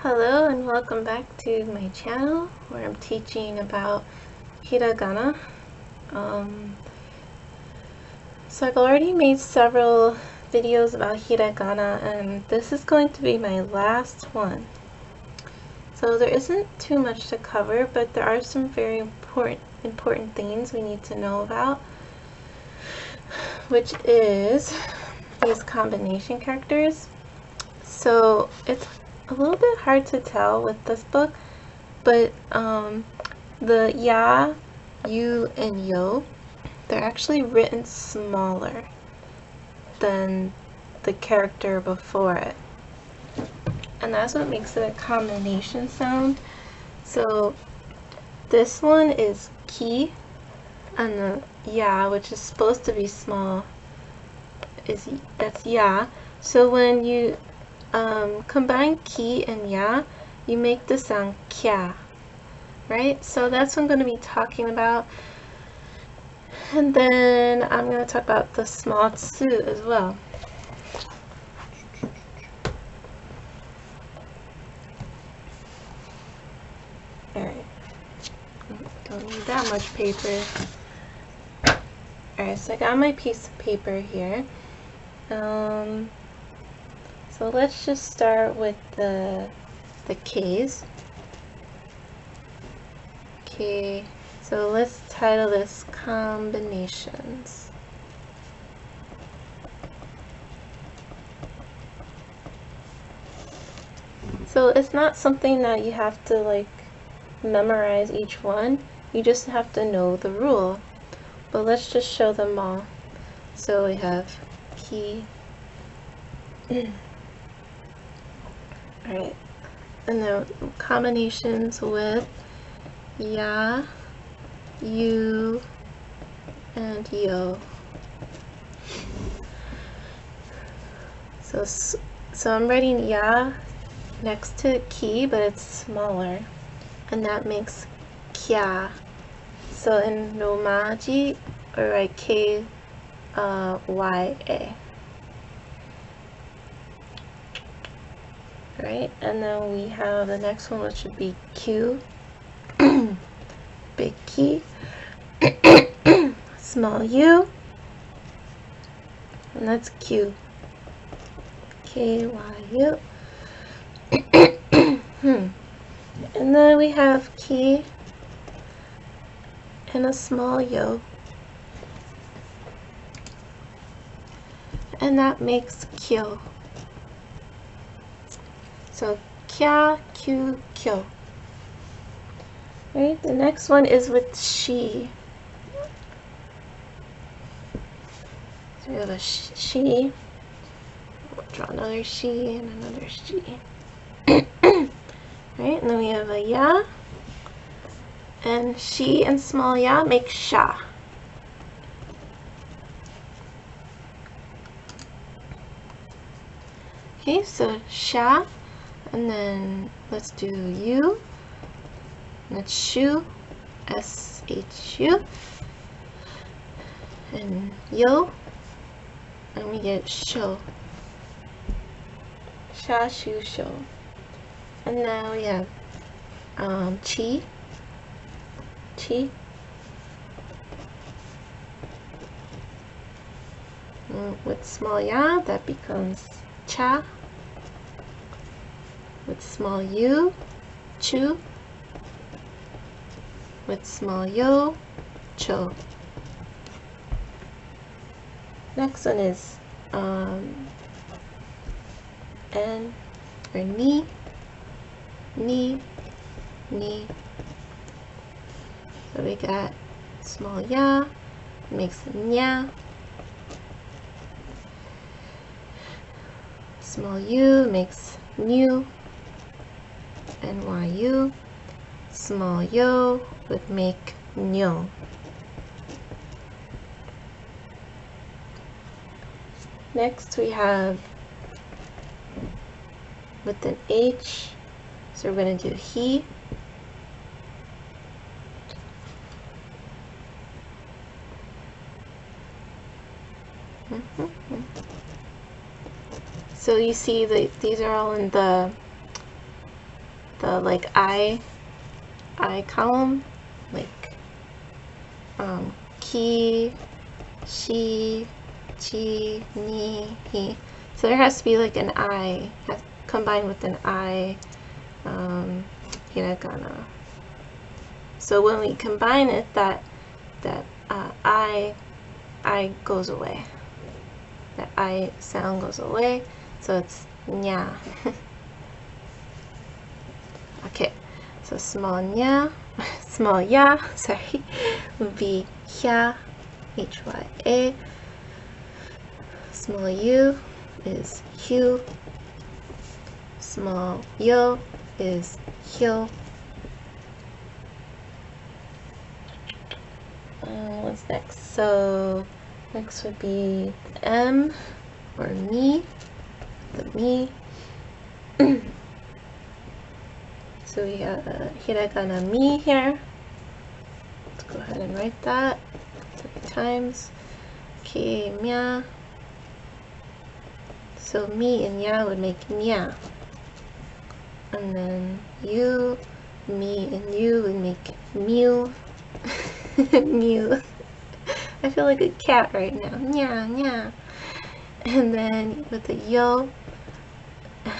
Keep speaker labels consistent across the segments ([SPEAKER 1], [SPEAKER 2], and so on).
[SPEAKER 1] Hello and welcome back to my channel where I'm teaching about Hiragana. So I've already made several videos about Hiragana and this is going to be my last one. So there isn't too much to cover, but there are some very important things we need to know about, which is these combination characters. So it's a little bit hard to tell with this book, but the ya, you, and yo, they're actually written smaller than the character before it. And that's what makes it a combination sound. So this one is ki, and the ya, which is supposed to be small, that's ya. So when you combine ki and ya, you make the sound kya, right? So that's what I'm going to be talking about. And then I'm going to talk about the small tsu as well. Alright, don't need that much paper. Alright, so I got my piece of paper here. So let's just start with the K's. Okay, so let's title this Combinations. So it's not something that you have to like memorize each one, you just have to know the rule. But let's just show them all. So we have ki. Alright, and then combinations with ya, you, and yo. So I'm writing ya next to ki, but it's smaller, and that makes kya. So in Romaji, I write K Y A. Right, and then we have the next one, which would be Q. Big key. Small u, and that's Q. K Y U. And then we have ki and a small yo, and that makes kyo. So kya, kyu, kyo. Right, the next one is with she. So we have a she. We'll draw another she and another she. Right, and then we have a ya. And she and small ya make sha. Okay, so sha. And then let's do you. That's shu, S-H-U, and yo, and we get sho, sha, shu, sho. And now we have chi, chi, and with small ya, that becomes cha, with small u, chu, with small yo, cho. Next one is n or ni, ni. So we got small ya, makes nya. Small u makes new, nyu. Small yo would make nyo. Next we have with an H, so we're going to do he. So you see that these are all in the the like I column, like ki, shi, chi, ni, hi. So there has to be like an I combined with an I hiragana. So when we combine it, that I goes away. That I sound goes away. So it's nya. Okay, so small nya, small ya, sorry, would be hya, H-Y-A. Small u is hyu. Small yo is hyo. What's next? So next would be M or me, the me. So we have hiragana mi here. Let's go ahead and write that 3 times. Okay, mya. So mi and ya would make nya. And then you, me, and you would make mew. Mew. I feel like a cat right now. Nya, nya. And then with the yo,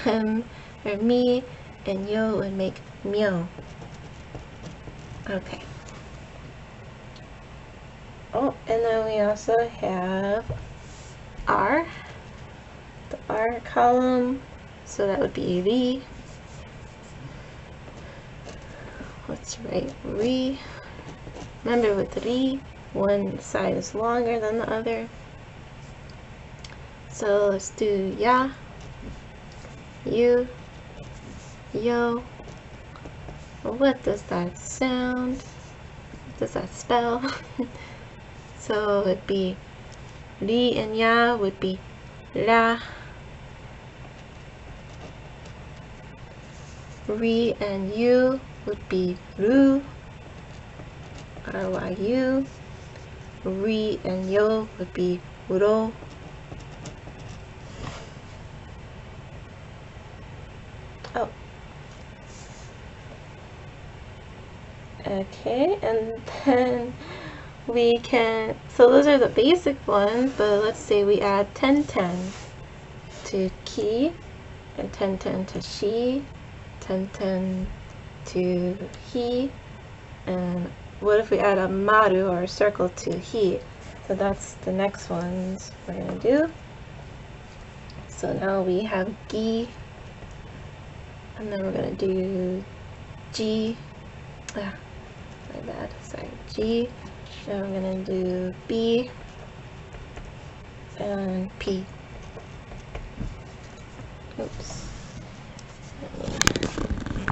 [SPEAKER 1] or me, and yo would make myo. Okay. Oh, and then we also have R, the R column, so that would be ri. Let's write ri. Remember with ri, one side is longer than the other. So let's do ya, you, yo. What does that sound? What does that spell? So it'd be ri and ya would be ra. Ri and you would be ru, R-Y-U. Ri and yo would be ro. Oh. Okay, and then we can, so those are the basic ones, but let's say we add 10-10 to ki, and 10-10 to shi, 10-10 to hi, and what if we add a maru or a circle to hi? So that's the next ones we're going to do. So now we have gi, and then we're going to do g, my bad, sorry, g, and we're going to do b, and p. Oops.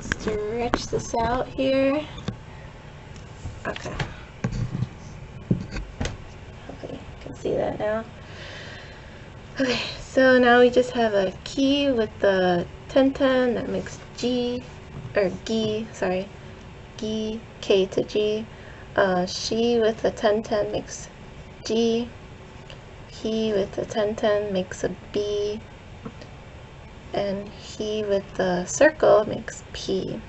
[SPEAKER 1] Stretch this out here. Okay. Hopefully you can see that now. Okay, so now we just have a key with the 10-10 that makes G, or gi, sorry, gi, K to G. She with the 10-10 makes G. He with the 10-10 makes a B. And he with the circle makes P.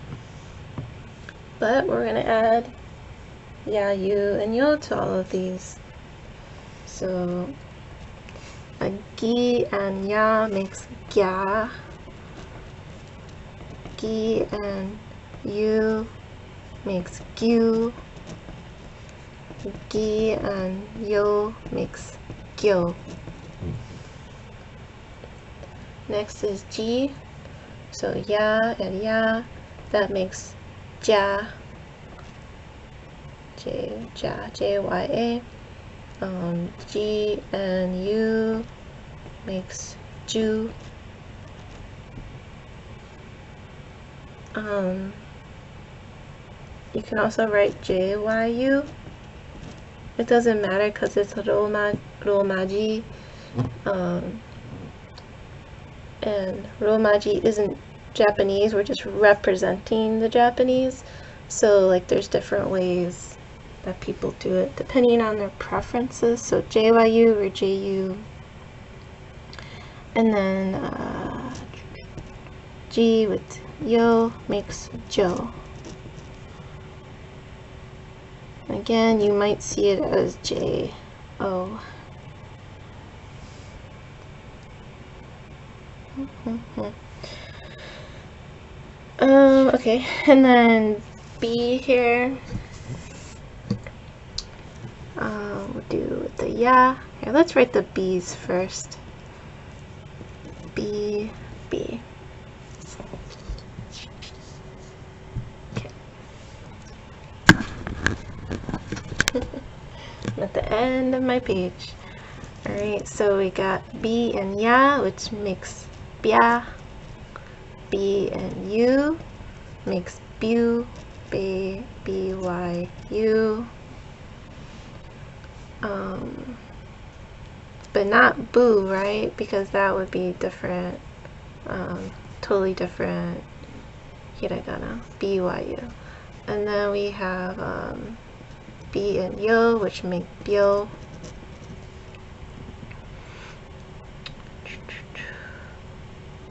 [SPEAKER 1] But we're going to add ya, you, and yo to all of these. So a gi and ya makes gya. Gi and you makes gyu. Gi and yo makes gyo. Next is G, so ya and ya, that makes ja, J-Y-A. G and U makes Ju. You can also write J-Y-U. It doesn't matter because it's Romaji. And Romaji isn't Japanese, we're just representing the Japanese. So like there's different ways that people do it depending on their preferences. So JYU or JU. And then G with yo makes Joe. Again, you might see it as J-O. Okay, and then B here. We'll do the ya. Here, let's write the B's first. B, B. Okay. I'm at the end of my page. Alright, so we got B and ya, which makes bia. B and U makes bu, B-Y-U. But not boo, right? Because that would be different, totally different hiragana, B-Y-U. And then we have B and yo, which make byo.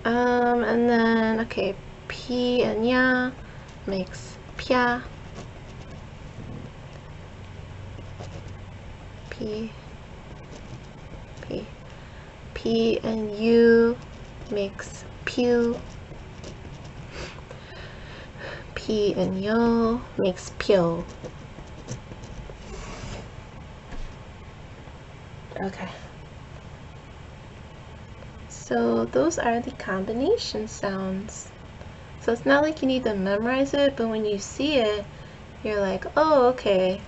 [SPEAKER 1] And then, okay, P and ya makes pya. P, P. P and U makes pew. P and yo makes pyo. Okay. So those are the combination sounds. So it's not like you need to memorize it, but when you see it, you're like, oh, okay.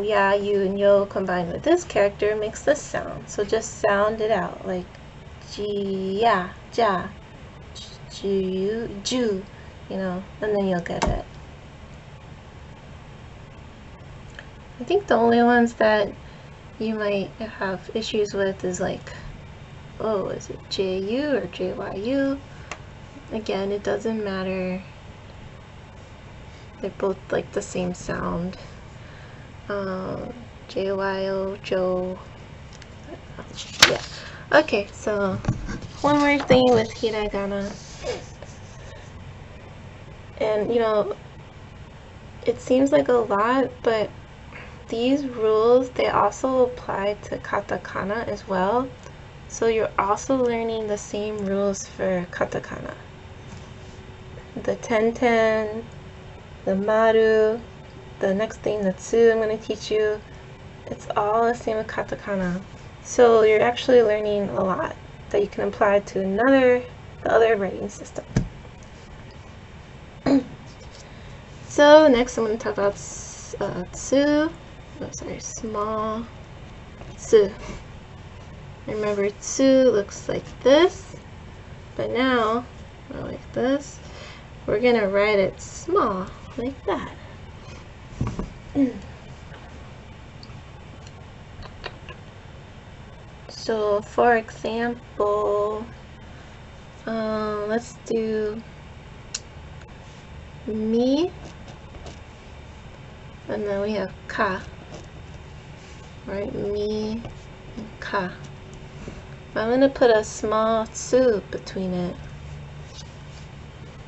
[SPEAKER 1] Yeah, you and yo combined with this character makes this sound. So just sound it out, like ji, ya, ja, ju, ju, you know, and then you'll get it. I think the only ones that you might have issues with is like, oh, is it J-U or J-Y-U? Again, it doesn't matter. They're both like the same sound. J-Y-O, Joe. Yeah. Okay, so one more thing with hiragana. And you know, it seems like a lot, but these rules, they also apply to katakana as well. So you're also learning the same rules for katakana. The ten, the maru, the next thing, the tsu I'm going to teach you, it's all the same with katakana. So you're actually learning a lot that you can apply to the other writing system. So next I'm going to talk about tsu. Oh, sorry, small tsu. Remember, tsu looks like this, but now, like this, we're going to write it small, like that. So, for example, let's do mi, and then we have ka, right? Mi and ka. I'm going to put a small tsu between it.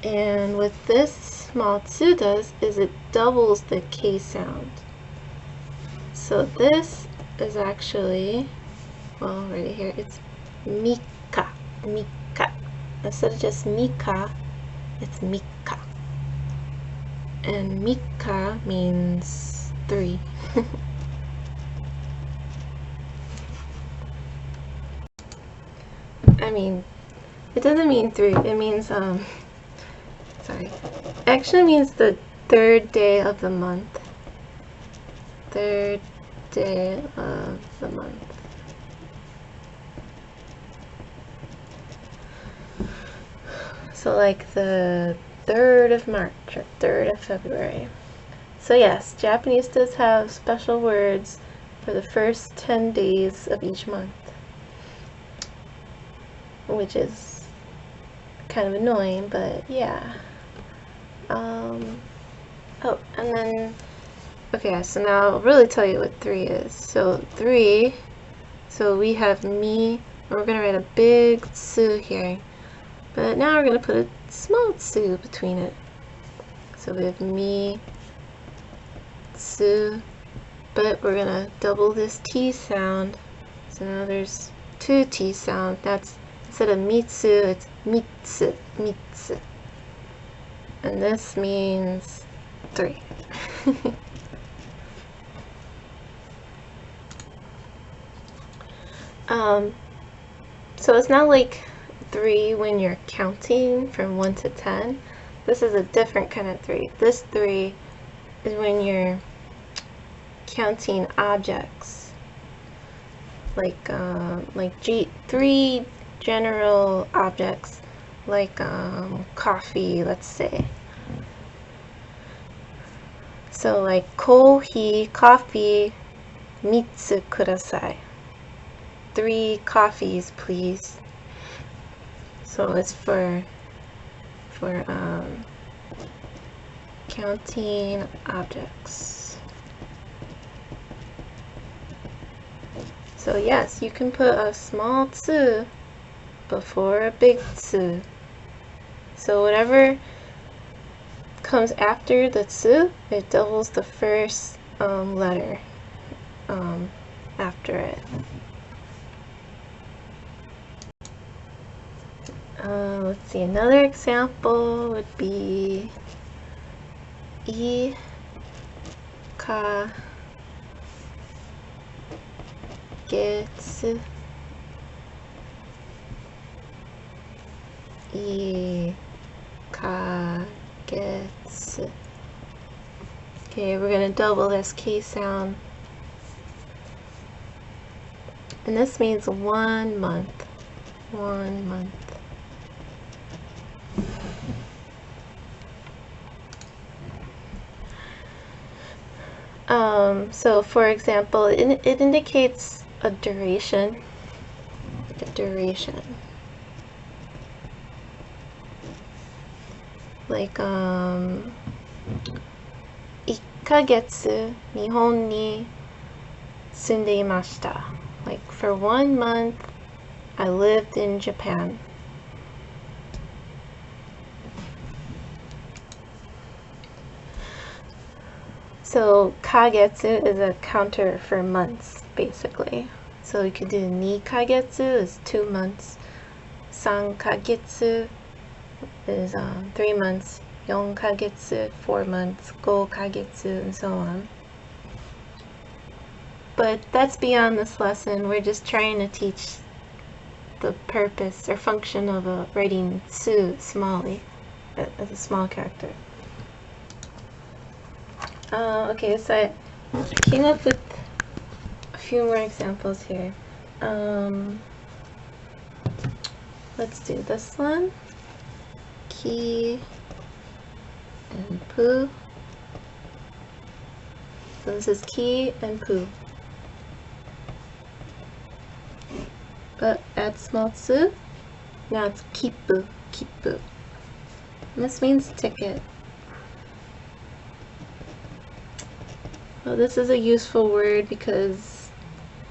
[SPEAKER 1] And what this small tsu does is it doubles the K sound. So this is actually, well, right here, it's mika, mika. Instead of just mika, it's mika. And mika means 3. I mean, it doesn't mean 3, it means, sorry. It actually means the 3rd day of the month. 3rd day of the month. So like the 3rd of March or 3rd of February. So yes, Japanese does have special words for the first 10 days of each month, which is kind of annoying, but yeah. Oh, and then, okay, so now I'll really tell you what 3 is. So 3, so we have mi, and we're going to write a big tsu here. But now we're going to put a small tsu between it. So we have mi, tsu, but we're gonna double this T sound. So now there's 2 T sounds. That's instead of mitsu, it's mitsu, mitsu. And this means 3. So it's not like 3 when you're counting from 1 to 10. This is a different kind of 3. This 3 is when you're counting objects, like 3 general objects, like coffee, let's say. So like kohi, coffee, mitsu kudasai. 3 coffees, please. So it's for counting objects. So yes, you can put a small tsu before a big tsu. So whatever comes after the tsu, it doubles the first letter after it. Let's see, another example would be I ka getsu. I ka getsu. Okay, we're gonna double this K sound. And this means 1 month. 1 month. So for example, it indicates a duration. The duration. Like 1ヶ月日本に住んでいました. Like for 1 month I lived in Japan. So kagetsu is a counter for months, basically. So you could do 2 kagetsu is 2 months. 3 kagetsu is 3 months. 4 kagetsu, 4 months. 5 kagetsu, and so on. But that's beyond this lesson. We're just trying to teach the purpose or function of writing tsu smally as a small character. Okay, so I came up with a few more examples here. Let's do this one. Ki and pu. So this is ki and pu. But add small tsu. Now it's kipu, kipu. And this means ticket. Well, this is a useful word because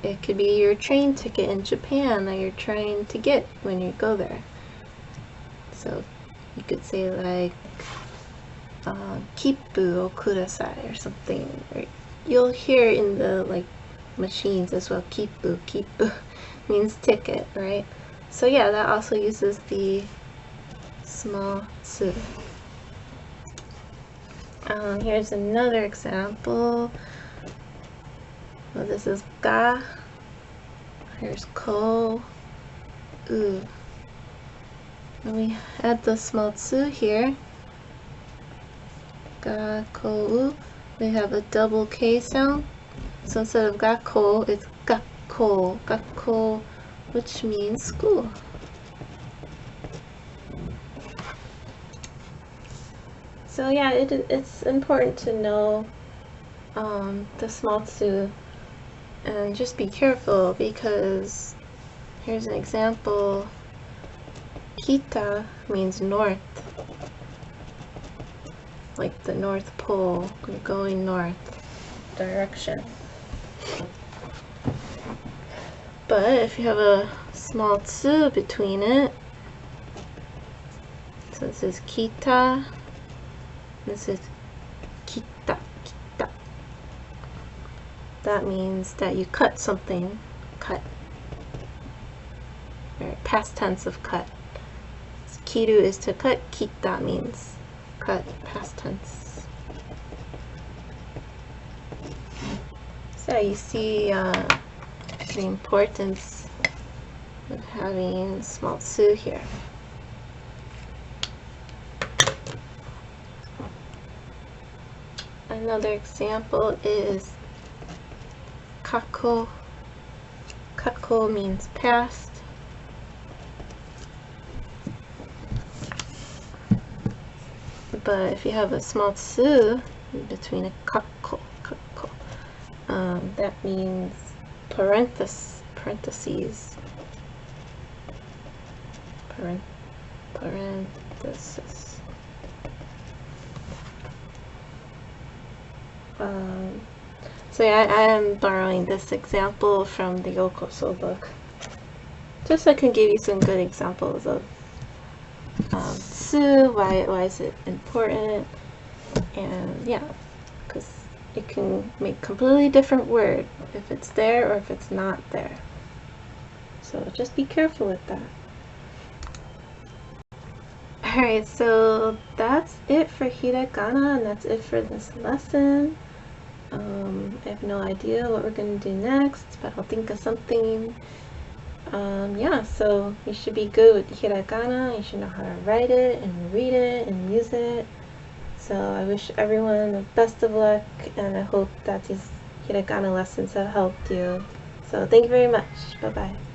[SPEAKER 1] it could be your train ticket in Japan that you're trying to get when you go there. So you could say like kipu o kudasai or something. Or you'll hear in the like machines as well. Kipu, kipu means ticket, right? So yeah, that also uses the small tsu. Here's another example. Well, this is ga. Here's ko, u. And we add the small tsu here. Ga, ko, u. We have a double K sound. So instead of ga ko, it's gakko, gakko, which means school. So yeah, it's important to know the small tsu and just be careful because here's an example. Kita means north, like the North Pole, going north direction. But if you have a small tsu between it, so This is kita. This is kita. Kita. That means that you cut something. Cut. Right, past tense of cut. So kiru is to cut. Kita means cut, past tense. So you see the importance of having small tsu here. Another example is kako. Kako means past. But if you have a small tsu between a kako, that means parentheses. Parentheses. So yeah, I am borrowing this example from the Yokoso book, just so I can give you some good examples of tsu, why is it important, and yeah, because it can make completely different word if it's there or if it's not there. So just be careful with that. Alright, so that's it for hiragana, and that's it for this lesson. I have no idea what we're going to do next, but I'll think of something. Yeah, so you should be good with hiragana. You should know how to write it and read it and use it. So I wish everyone the best of luck, and I hope that these hiragana lessons have helped you. So thank you very much. Bye-bye.